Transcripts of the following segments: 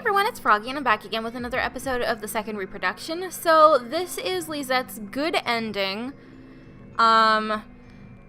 everyone, it's Froggy, and I'm back again with another episode of the second reproduction. So this is Lezette's good ending.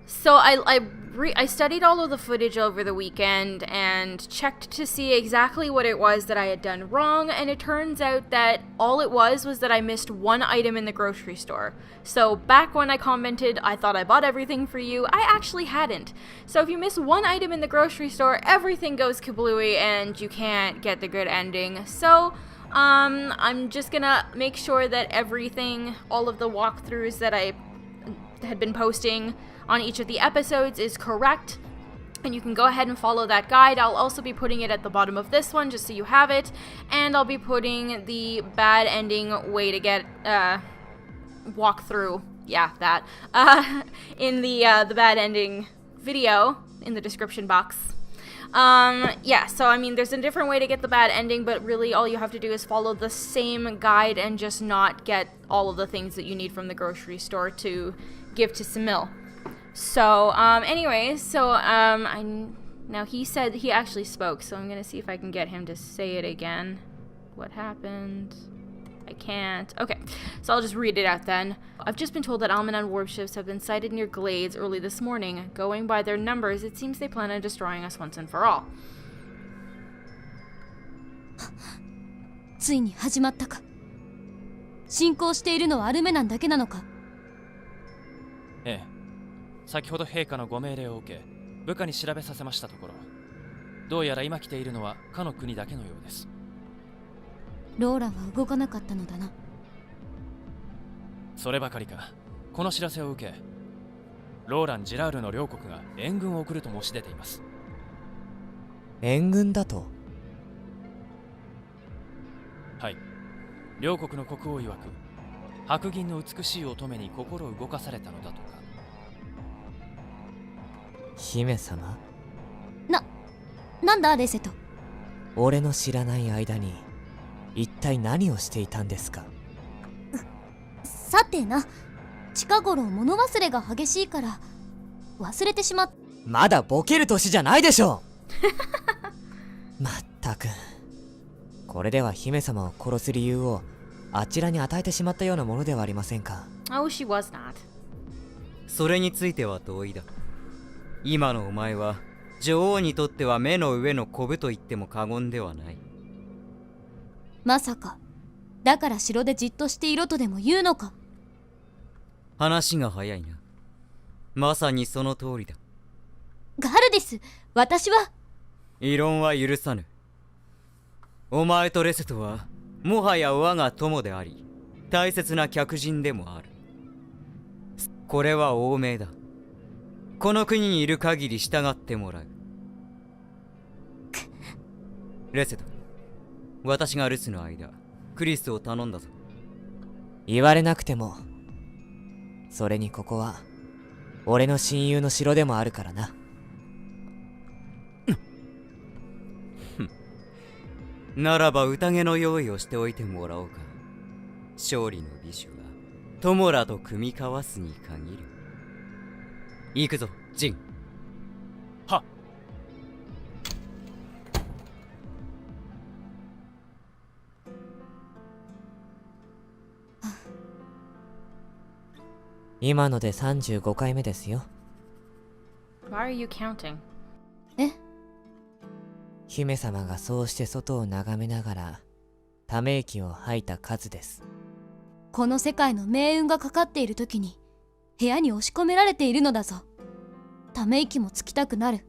So I studied all of the footage over the weekend and checked to see exactly what it was that I had done wrong, and it turns out that all it was that I missed one item in the grocery store. So back when I commented, I thought I bought everything for you, I actually hadn't. So if you miss one item in the grocery store, everything goes kablooey and you can't get the good ending. So I'm just gonna make sure that everything, all of the walkthroughs that I had been posting on each of the episodes is correct, and you can go ahead and follow that guide. I'll also be putting it at the bottom of this one just so you have it, and I'll be putting the bad ending way to get walkthrough, in the bad ending video in the description box. So I mean, there's a different way to get the bad ending, but really all you have to do is follow the same guide and just not get all of the things that you need from the grocery store to give to Samil. So, now he said he actually spoke, so I'm gonna see if I can get him to say it again. What happened? I can't. Okay, so I'll just read it out then. I've just been told that Almanon warships have been sighted near Glades early this morning. Going by their numbers, it seems they plan on destroying us once and for all. ついに始まったか。進行しているのはアルメナンだけなのか。ええ。先ほど陛下のご命令を受け、部下に調べさせましたところ、どうやら今来ているのはかの国だけのようです。ローラは動かなかったのだな。そればかりか、この知らせを受け、ローラン・ジラールの両国が援軍を送ると申し出ています。援軍だと？はい。両国の国王曰く、白銀の美しい乙女に心を動かされたのだとか。姫様？なんだレセト。俺の知らない間に一体何をしていたんですか？さてな、近頃物忘れが激しいから忘れてしまっ。まだボケる年じゃないでしょまったく、これでは姫様を殺す理由をあちらに与えてしまったようなものではありませんか。 Oh, she was not. それについては同意だ。今のお前は女王にとっては目の上のコブと言っても過言ではない。まさかだから城でじっとしていろとでも言うのか。話が早いな。まさにその通りだ。ガルディス、私は。異論は許さぬ。お前とレセトはもはや我が友であり、大切な客人でもある。これは欧命だ。この国にいる限り従ってもらう。レセト、私が留守の間、クリスを頼んだぞ。言われなくても。それにここは俺の親友の城でもあるからな。ならば宴の用意をしておいてもらおうか。勝利の美酒は友らと組み交わすに限る。行くぞ、ジン。はっ。今ので35回目ですよ。 Why are you counting? え？姫様がそうして外を眺めながらため息を吐いた数です。この世界の命運がかかっている時に部屋に押し込められているのだぞ。ため息もつきたくなる。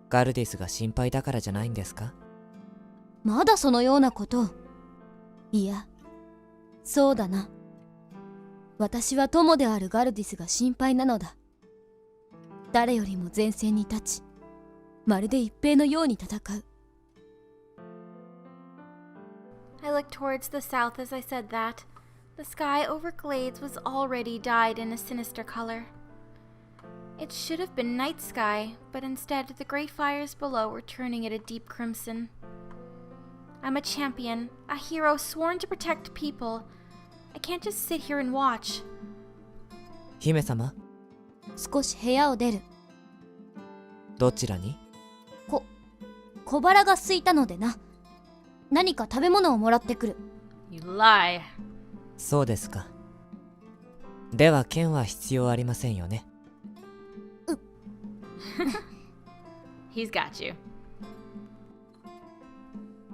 ガルディスが心配だからじゃないんですか？まだそのようなことを。いや、そうだな。私は友であるガルディスが心配なのだ。誰よりも前線に立ち、まるで一兵のように戦う。I looked towards the south as I said that. The sky over Glades was already dyed in a sinister color. It should have been night sky, but instead the great fires below were turning it a deep crimson. I'm a champion, a hero sworn to protect people. I can't just sit here and watch. 姫様、少し部屋を出る。どちらに？こ小腹が空いたのでな。何か食べ物をもらってくる。 You lie. そうですか。では剣は必要ありませんよね。He's got you.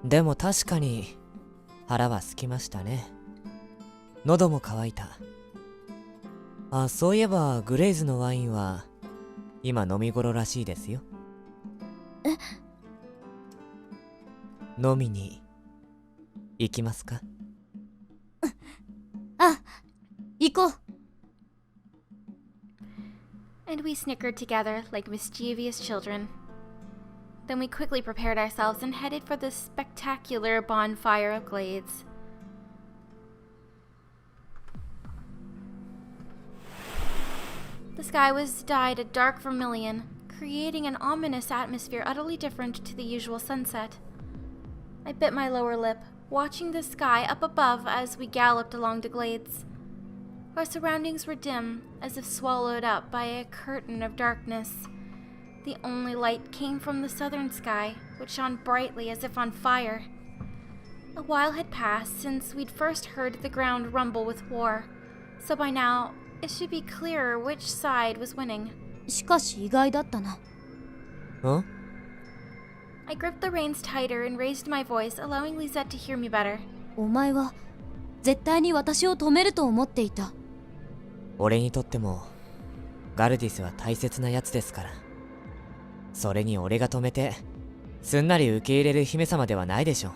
でも確かに腹は空きましたね。喉も渇いた。あ、そういえばグレイズのワインは今飲み頃らしいですよ。飲みに行きますか？あ、行こう。 And we snickered together like mischievous children. Then we quickly prepared ourselves and headed for the spectacular bonfire of glades. The sky was dyed a dark vermilion, creating an ominous atmosphere utterly different to the usual sunset. I bit my lower lip, watching the sky up above as we galloped along the glades. Our surroundings were dim, as if swallowed up by a curtain of darkness. The only light came from the southern sky, which shone brightly as if on fire. A while had passed since we'd first heard the ground rumble with war, so by now it should be clearer which side was winning. しかし意外だったな。ん？ I gripped the reins tighter and raised my voice, allowing Lezette to hear me better. お前は絶対に私を止めると思っていた。俺にとってもガルディスは大切なやつですから。それに俺が止めてすんなり受け入れる姫様ではないでしょう。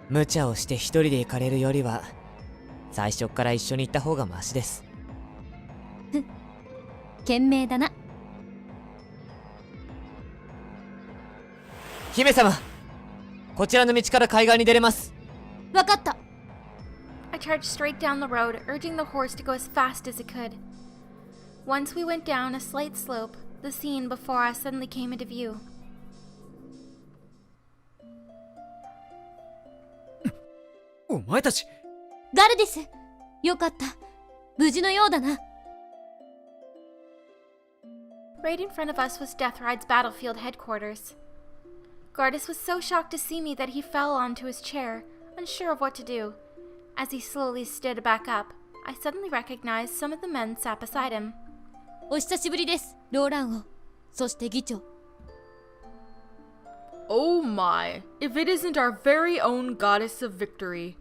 無茶をして一人で行かれるよりは最初っから一緒に行った方がマシです。賢明だな。姫様、こちらの道から海岸に出れます。わかった。 I charged straight down the road, urging the horse to go as fast as it could. Once we went down a slight slope, the scene before us suddenly came into view. お前たち。ガルディス、よかった。無事のようだな。 Right in front of us was Deathride's battlefield headquarters. Gardus was so shocked to see me that he fell onto his chair, unsure of what to do. As he slowly stood back up, I suddenly recognized some of the men sat beside him. お久しぶりです、ローラン王。そして議長。 Oh my, if it isn't our very own goddess of victory.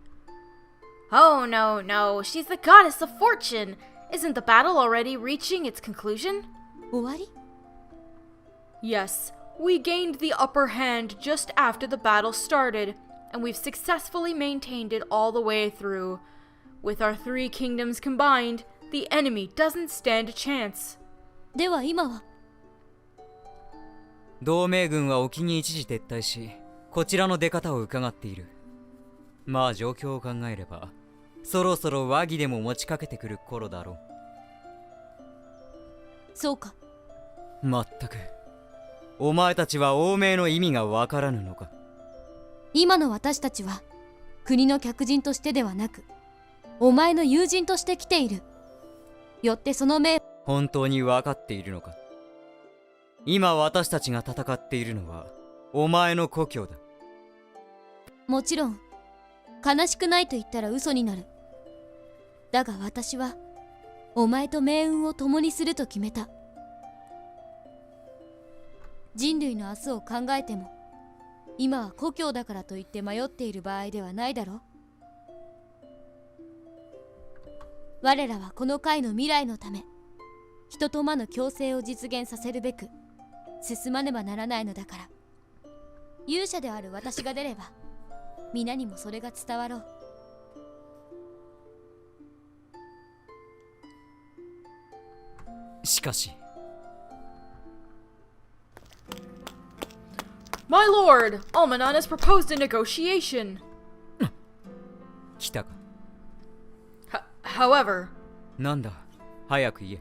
Oh no, no, she's the goddess of fortune! Isn't the battle already reaching its conclusion? 終わり？ Yes, we gained the upper hand just after the battle started, and we've successfully maintained it all the way through. With our 3 kingdoms combined, the enemy doesn't stand a chance. では今は？同盟軍は沖に一時撤退し、こちらの出方を伺っている。まあ状況を考えれば、そろそろ和議でも持ちかけてくる頃だろう。そうか。まったく、お前たちは欧米の意味がわからぬのか。今の私たちは国の客人としてではなく、お前の友人として来ている。よってその命。本当に分かっているのか。今私たちが戦っているのはお前の故郷だ。もちろん悲しくないと言ったら嘘になる。だが私はお前と命運を共にすると決めた。人類の明日を考えても今は故郷だからといって迷っている場合ではないだろう。我らはこの界の未来のため、人と魔の共生を実現させるべく進まねばならないのだから。勇者である私が出れば皆にもそれが伝わろう。しかし My lord, Almanon has proposed a negotiation. 来たか。However, なんだ、早く言え。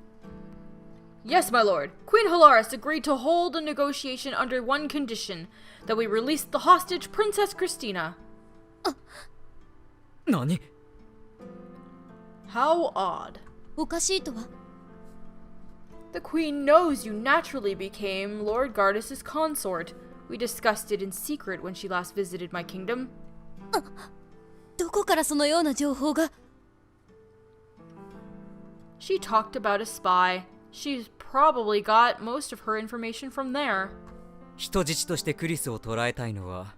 yes, my lord, Queen Halaris agreed to hold a negotiation under one condition, that we release the hostage Princess Christina. 何？ How odd. おかしいとは？ The queen knows you naturally became Lord Gardus's consort. We discussed it in secret when she last visited my kingdom. どこからそのような情報が？ She talked about a spy. She's probably got most of her information from there. 人質としてクリスを捕らえたいのは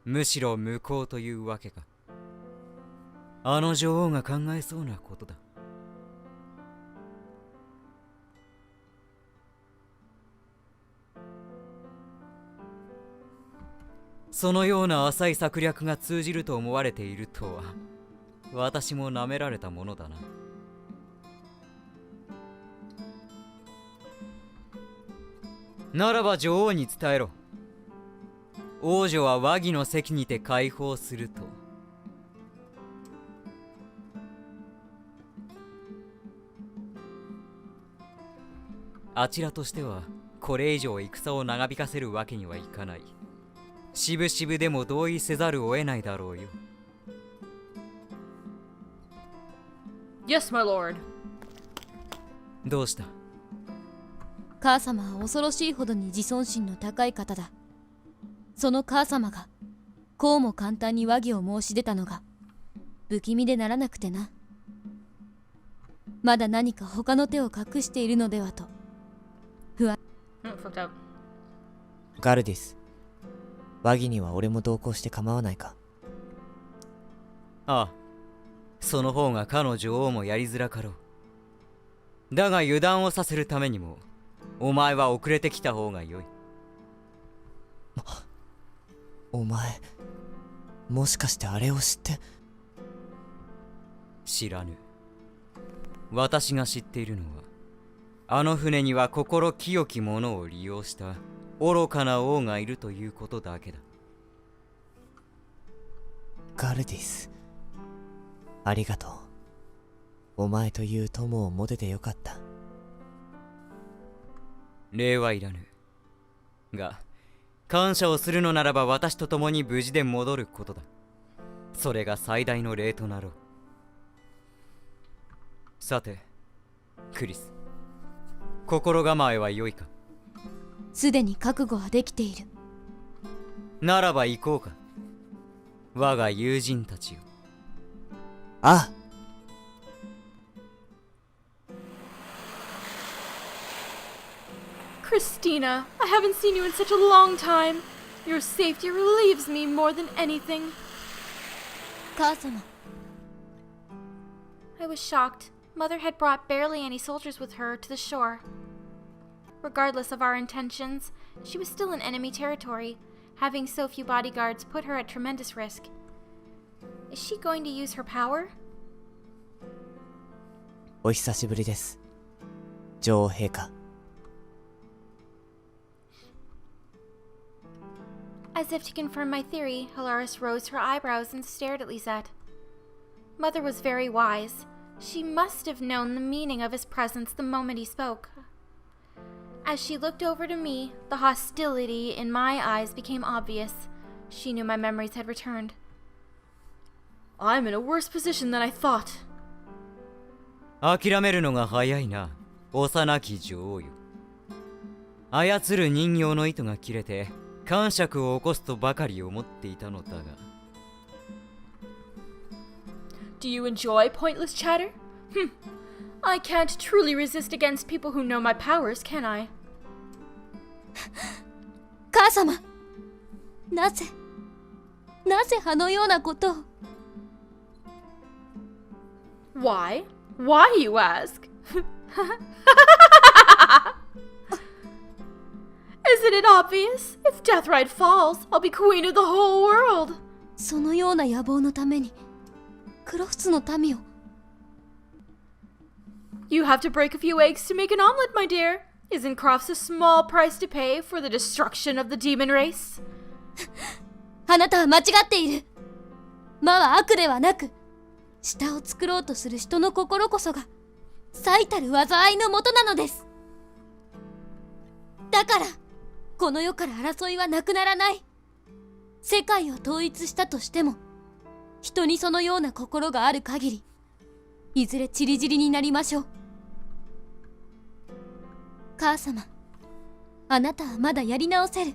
むしろ向こうというわけか。あの女王が考えそうなことだ。そのような浅い策略が通じると思われているとは、私も舐められたものだな。ならば女王に伝えろ。王女は和議の席にて解放すると。あちらとしてはこれ以上戦を長引かせるわけにはいかない。しぶしぶでも同意せざるを得ないだろうよ。Yes, my lord. どうした？母様は恐ろしいほどに自尊心の高い方だ。その母様がこうも簡単に和議を申し出たのが不気味でならなくてな。まだ何か他の手を隠しているのではと不安。Fucked up. ガルディス、和議には俺も同行して構わないか？ああ、その方がかの女王もやりづらかろう。だが油断をさせるためにもお前は遅れてきた方が良い。お前、もしかしてあれを知って？知らぬ。私が知っているのは、あの船には心清き者を利用した愚かな王がいるということだけだ。ガルディス、ありがとう。お前という友を持ててよかった。礼はいらぬ。が、感謝をするのならば私と共に無事で戻ることだ。それが最大の礼となろう。さて、クリス、心構えは良いか？すでに覚悟はできている。ならば行こうか。我が友人たちよ。ああ。Christina, I haven't seen you in such a long time. Your safety relieves me more than anything. 母様。I was shocked. Mother had brought barely any soldiers with her to the shore. Regardless of our intentions, she was still in enemy territory. Having so few bodyguards put her at tremendous risk. Is she going to use her power? お久しぶりです、女王陛下。As if to confirm my theory, Hilaris rose her eyebrows and stared at Lezette. Mother was very wise. She must have known the meaning of his presence the moment he spoke. As she looked over to me, the hostility in my eyes became obvious. She knew my memories had returned. I'm in a worse position than I thought. 諦めるのが早いな、幼き女王よ。操る人形の糸が切れて感触を起こすとばかり思っていたのだが。Do you enjoy pointless chatter? I can't truly resist against people who know my powers, can I? 母様、なぜあのようなことを？ Why? Why, you ask? Isn't it obvious? If Deathrite falls, I'll be queen of the whole world. そのような野望のためにクロフツの民を。 You have to break a few eggs to make an omelet, my dear. Isn't Crofts a small price to pay for the destruction of the demon race? あなたは間違っている。魔は悪ではなく、舌を作ろうとする人の心こそが最たる災いのもとなのです。だからこの世から争いはなくならない。世界を統一したとしても、人にそのような心がある限り、いずれ散り散りになりましょう。母様、あなたはまだやり直せる。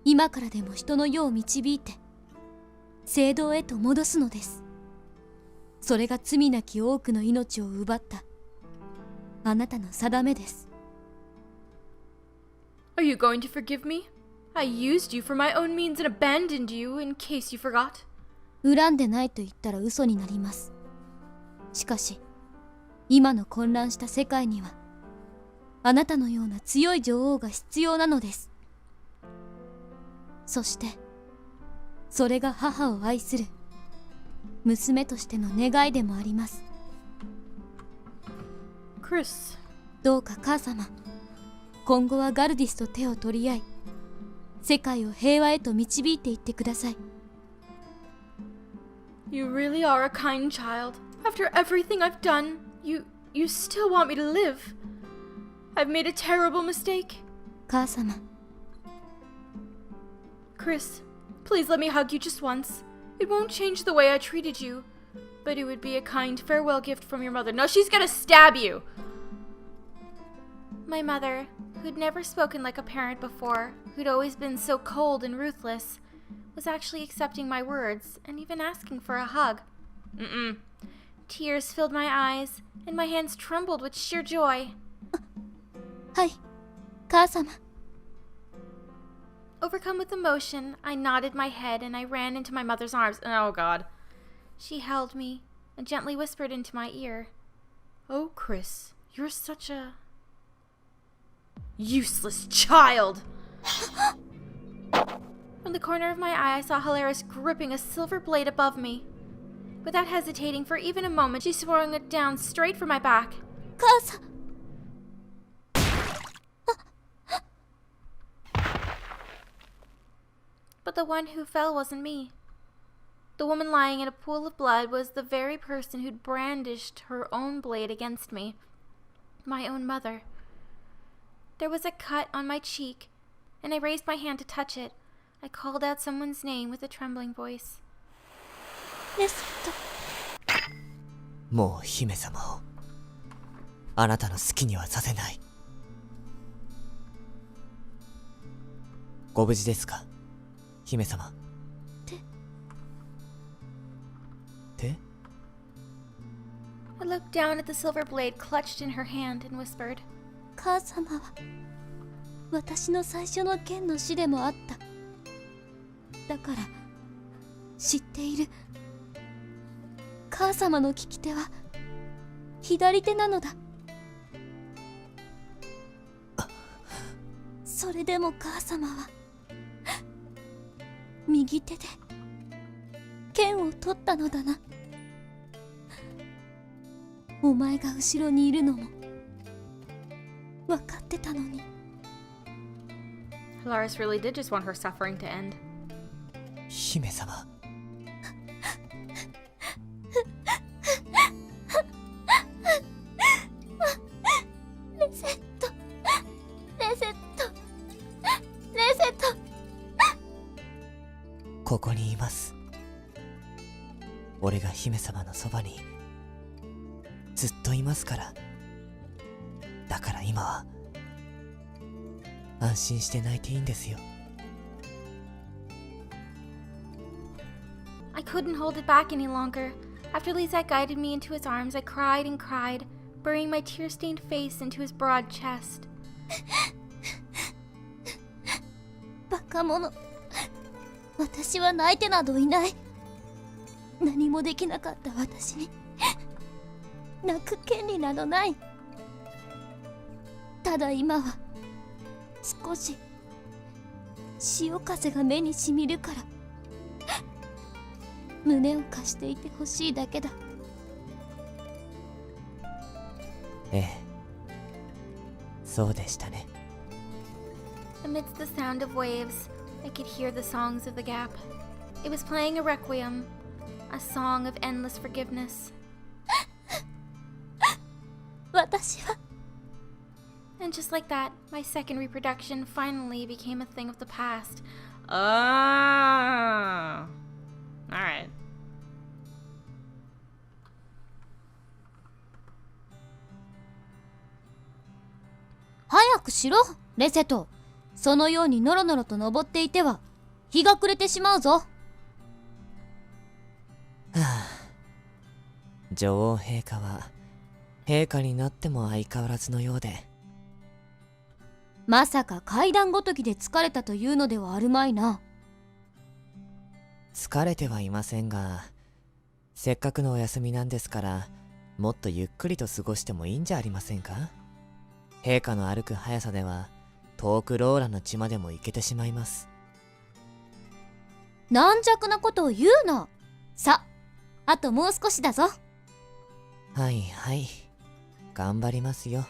今からでも人の世を導いて聖堂へと戻すのです。それが罪なき多くの命を奪ったあなたの定めです。 Are you going to forgive me? I used you for my own means and abandoned you in case you forgot. 恨んでないと言ったら嘘になります。しかし今の混乱した世界にはあなたのような強い女王が必要なのです。そしてそれが母を愛する娘としての願いでもあります。 Chris. どうか母様、今後はガルディスと手を取り合い世界を平和へと導いていってください。 You really are a kind child. After everything I've done, you still want me to live. I've made a terrible mistake. 母様、 Chris, please let me hug you just once. It won't change the way I treated you, but it would be a kind farewell gift from your mother. No, she's gonna stab you! My mother, who'd never spoken like a parent before, who'd always been so cold and ruthless, was actually accepting my words and even asking for a hug. Tears filled my eyes, and my hands trembled with sheer joy. はい、母様。 Overcome with emotion, I nodded my head and I ran into my mother's arms. Oh, God. She held me and gently whispered into my ear, "Oh, Chris, you're such a useless child." From the corner of my eye, I saw Hilaris gripping a silver blade above me. Without hesitating for even a moment, she swung it down straight for my back. 母さん。 But the one who fell wasn't me. The woman lying in a pool of blood was the very person who'd brandished her own blade against me. My own mother. There was a cut on my cheek, and I raised my hand to touch it. I called out someone's name with a trembling voice. レセット。もう姫様をあなたの好きにはさせない。ご無事ですか、姫様。手 I looked down at the silver blade clutched in her hand and whispered, 母様は私の最初の剣の師でもあった。だから知っている。母様の利き手は左手なのだ。それでも母様は右手で剣を取ったのだな。お前が後ろにいるのも分かってたのに。 Hilaris really did just want her suffering to end. 姫様。レセット、レセット、レセット。ここにいます。俺が姫様のそばにずっといますから。だから今は安心して泣いていいんですよ。 I couldn't hold it back any longer. After Lezette guided me into his arms, I cried and cried, burying my tear-stained face into his broad chest. バカ者。私は泣いてなどいない。何もできなかった私に泣く権利などない。ただ今は少し潮風が目にしみるから胸を貸していてほしいだけだ。ええ、そうでしたね。 Amidst the sound of waves, I could hear the songs of the gap. It was playing a requiem, a song of endless forgiveness. 私は And just like that, my second reproduction finally became a thing of the past. Oh. Alright. 早くしろ、レセト。そのようにノロノロと登っていては日が暮れてしまうぞ。はあ、女王陛下は陛下になっても相変わらずのようで。まさか階段ごときで疲れたというのではあるまいな。疲れてはいませんが、せっかくのお休みなんですから、もっとゆっくりと過ごしてもいいんじゃありませんか。陛下の歩く速さでは遠くローラの地までも行けてしまいます。軟弱なことを言うな。さ、あともう少しだぞ。はいはい、頑張りますよ、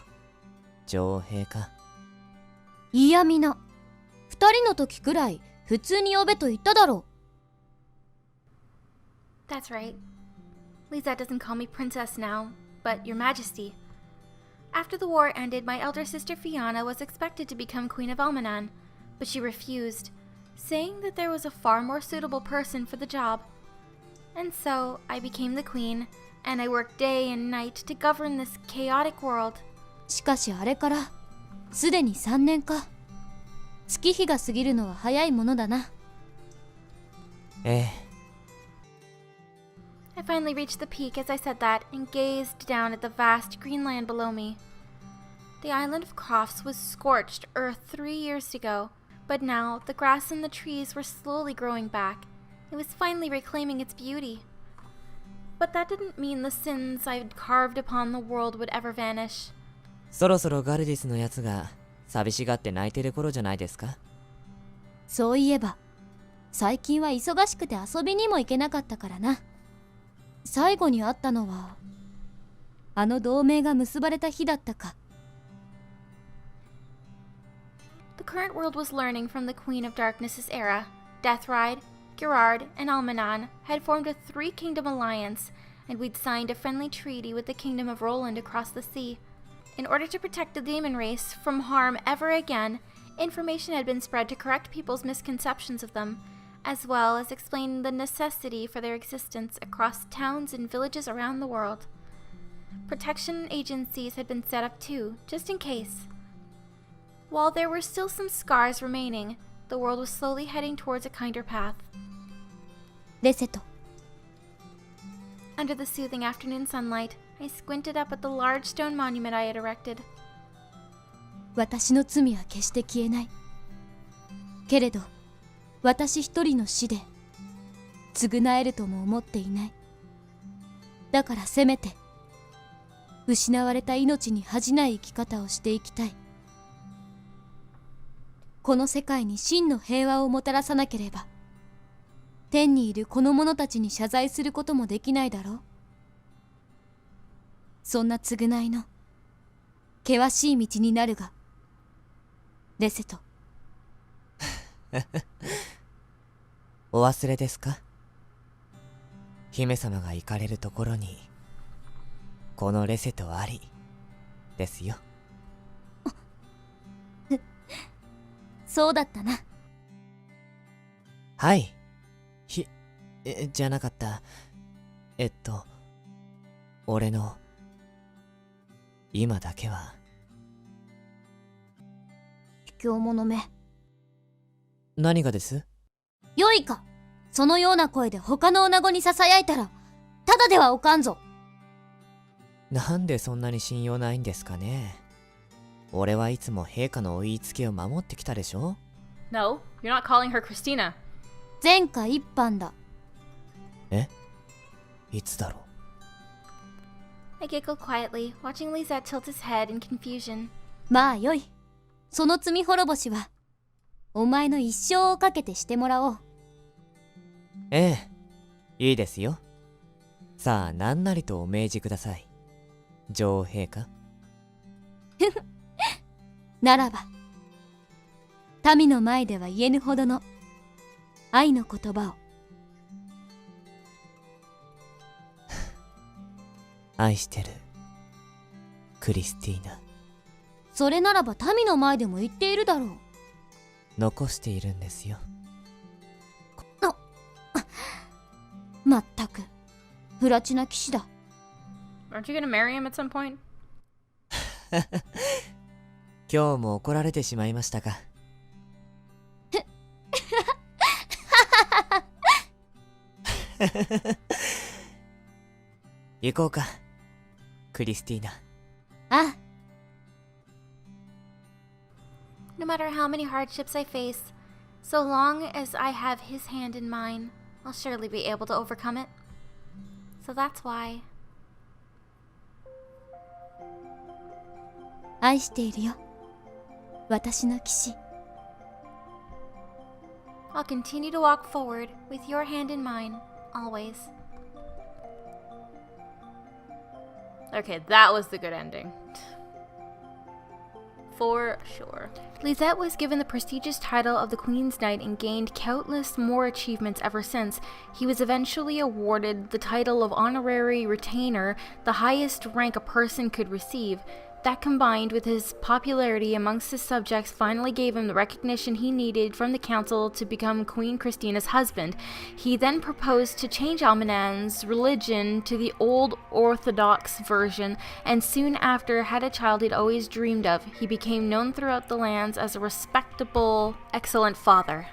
女王陛下。いやみな、二人の時くらい普通に呼べと言っただろう。That's right. Lezette doesn't call me princess now, but your majesty. After the war ended, my elder sister Fiona was expected to become queen of Elmenan, but she refused, saying that there was a far more suitable person for the job. And so, I became the queen, and I worked day and night to govern this chaotic world. しかしあれからすでに3年か。月日が過ぎるのは早いものだな。ええ。I finally reached the peak as I said that and gazed down at the vast green land below me. The island of Crofts was scorched earth 3 years ago, but now the grass and the trees were slowly growing back. It was finally reclaiming its beauty. But that didn't mean the sins I'd carved upon the world would ever vanish. そろそろガルディスのやつが寂しがって泣いてる頃じゃないですか。そういえば最近は忙しくて遊びにも行けなかったからな。最後に会ったのはあの同盟が結ばれた日だったか。The current world was learning from the Queen of Darkness's era. Deathride, Gerard, and Almanon had formed a three-kingdom alliance, and we'd signed a friendly treaty with the kingdom of Roland across the sea. In order to protect the demon race from harm ever again, information had been spread to correct people's misconceptions of them, as well as explain the necessity for their existence across towns and villages around the world. Protection agencies had been set up too, just in case. While there were still some scars remaining, the world was slowly heading towards a kinder path. レセト。 Under the soothing afternoon sunlight, I squinted up at the large stone monument I had erected. 私の罪は決して消えない。けれど私一人の死で償えるとも思っていない。だからせめて失われた命に恥じない生き方をしていきたい。この世界に真の平和をもたらさなければ天にいるこの者たちに謝罪することもできないだろう。そんな償いの険しい道になるが、レセト。お忘れですか。姫様が行かれるところにこのレセトありですよ。そうだったな。はい。じゃなかった。俺の今だけは。卑怯者め。何がです？よいか、そのような声で他の女子にささやいたらただではおかんぞ。なんでそんなに信用ないんですかね。俺はいつも陛下のお言いつけを守ってきたでしょ。 No, you're not calling her Christina. 前科一犯だ。え？いつだろう。 I giggled quietly, watching Lezette tilt his head in confusion. まあよい。その罪滅ぼしはお前の一生をかけてしてもらおう。ええ、いいですよ。さあ何なりとお命じください、女王陛下。ならば民の前では言えぬほどの愛の言葉を。愛してるクリスティーナ。それならば民の前でも言っているだろう。残しているんですよ。まったく不埒な騎士だ。 Aren't you gonna marry him at some point? 今日も怒られてしまいましたか。行こうか、クリスティーナ。ああ、 No matter how many hardships I face, so long as I have his hand in mine, I'll surely be able to overcome it. So that's why. 愛しているよ、私の騎士。 I'll continue to walk forward with your hand in mine, always. Okay, that was the good ending. For sure. Lezette was given the prestigious title of the Queen's Knight and gained countless more achievements ever since. He was eventually awarded the title of Honorary Retainer, the highest rank a person could receive. That, combined with his popularity amongst his subjects, finally gave him the recognition he needed from the council to become Queen Christina's husband. He then proposed to change Almanan's religion to the old Orthodox version, and soon after had a child he'd always dreamed of. He became known throughout the lands as a respectable, excellent father.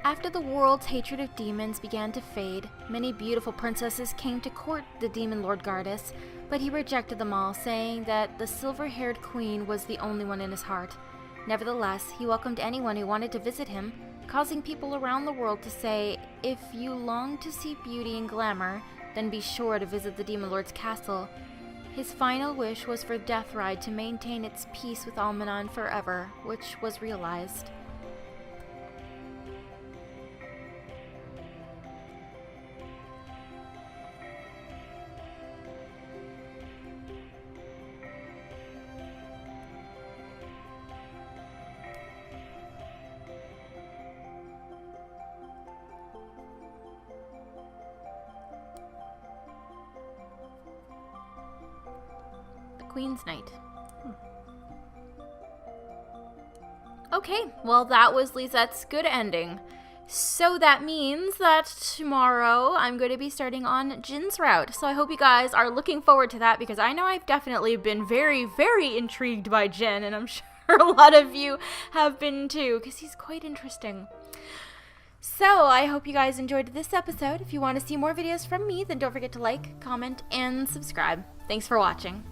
After the world's hatred of demons began to fade, many beautiful princesses came to court the demon Lord Gardas, but he rejected them all, saying that the silver-haired queen was the only one in his heart. Nevertheless, he welcomed anyone who wanted to visit him, causing people around the world to say, "If you long to see beauty and glamour, then be sure to visit the demon lord's castle." His final wish was for Deathride to maintain its peace with Almanan forever, which was realized. Queen's Knight. Okay, well that was Lezette's good ending. So that means that tomorrow I'm going to be starting on Jin's route. So I hope you guys are looking forward to that, because I know I've definitely been very, very intrigued by Jin, and I'm sure a lot of you have been too, because he's quite interesting. So I hope you guys enjoyed this episode. If you want to see more videos from me, then don't forget to like, comment, and subscribe. Thanks for watching.